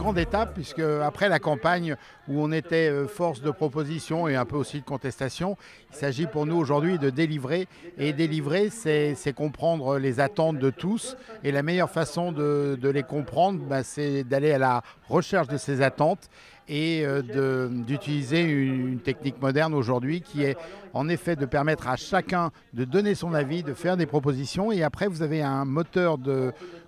grande étape, puisque après la campagne où on était force de proposition et un peu aussi de contestation, il s'agit pour nous aujourd'hui de délivrer. Et délivrer, c'est comprendre les attentes de tous. Et la meilleure façon de les comprendre, c'est d'aller à la recherche de ces attentes et d'utiliser une technique moderne aujourd'hui qui est en effet de permettre à chacun de donner son avis, de faire des propositions. Et après, vous avez un moteur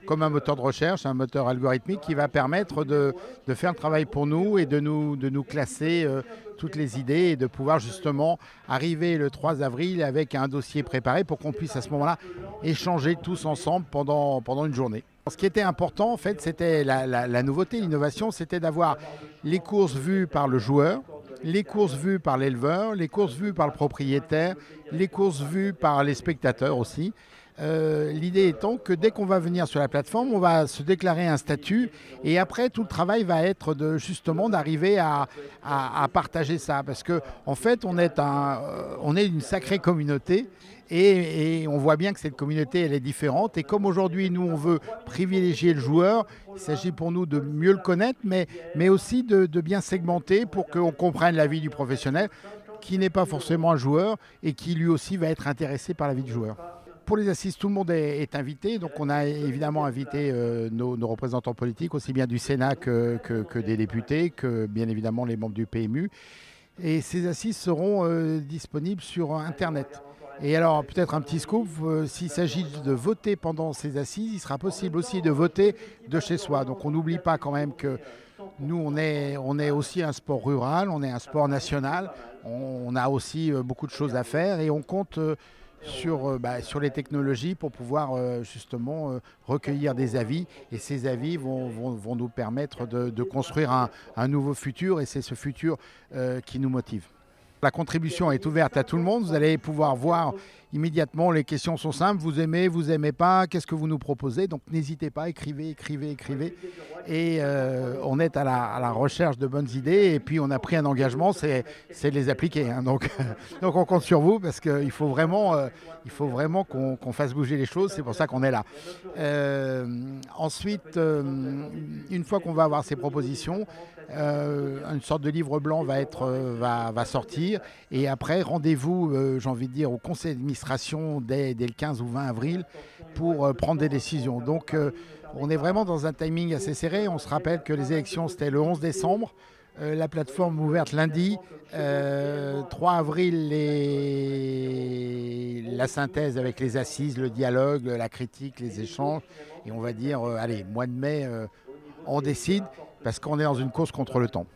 comme un moteur de recherche, un moteur algorithmique qui va permettre de faire le travail pour nous et de nous classer toutes les idées et de pouvoir justement arriver le 3 avril avec un dossier préparé pour qu'on puisse à ce moment-là échanger tous ensemble pendant une journée. Ce qui était important, en fait, c'était la nouveauté, l'innovation, c'était d'avoir les courses vues par le joueur, les courses vues par l'éleveur, les courses vues par le propriétaire, les courses vues par les spectateurs aussi. L'idée étant que dès qu'on va venir sur la plateforme, on va se déclarer un statut et après tout le travail va être justement d'arriver à partager ça parce que en fait on est une sacrée communauté et on voit bien que cette communauté elle est différente et comme aujourd'hui nous on veut privilégier le joueur, il s'agit pour nous de mieux le connaître mais aussi de bien segmenter pour qu'on comprenne la vie du professionnel qui n'est pas forcément un joueur et qui lui aussi va être intéressé par la vie du joueur. Pour les assises, tout le monde est invité. Donc, on a évidemment invité nos représentants politiques, aussi bien du Sénat que des députés, que bien évidemment les membres du PMU. Et ces assises seront disponibles sur Internet. Et alors, peut-être un petit scoop, s'il s'agit de voter pendant ces assises, il sera possible aussi de voter de chez soi. Donc, on n'oublie pas quand même que nous, on est aussi un sport rural, on est un sport national. On a aussi beaucoup de choses à faire et on compte sur les technologies pour pouvoir justement recueillir des avis et ces avis vont nous permettre de construire un nouveau futur et c'est ce futur qui nous motive. La contribution est ouverte à tout le monde, vous allez pouvoir voir immédiatement, les questions sont simples, vous aimez pas, qu'est-ce que vous nous proposez, donc n'hésitez pas, écrivez et on est à la recherche de bonnes idées et puis on a pris un engagement, c'est de les appliquer, hein. Donc on compte sur vous parce qu'il faut vraiment qu'on fasse bouger les choses, c'est pour ça qu'on est là. Ensuite, une fois qu'on va avoir ces propositions, une sorte de livre blanc va sortir et après rendez-vous, j'ai envie de dire, au conseil d'administration dès le 15 ou 20 avril pour prendre des décisions. Donc on est vraiment dans un timing assez serré. On se rappelle que les élections c'était le 11 décembre. La plateforme ouverte lundi, 3 avril la synthèse avec les assises, le dialogue, la critique, les échanges et on va dire, allez, mois de mai, on décide parce qu'on est dans une course contre le temps.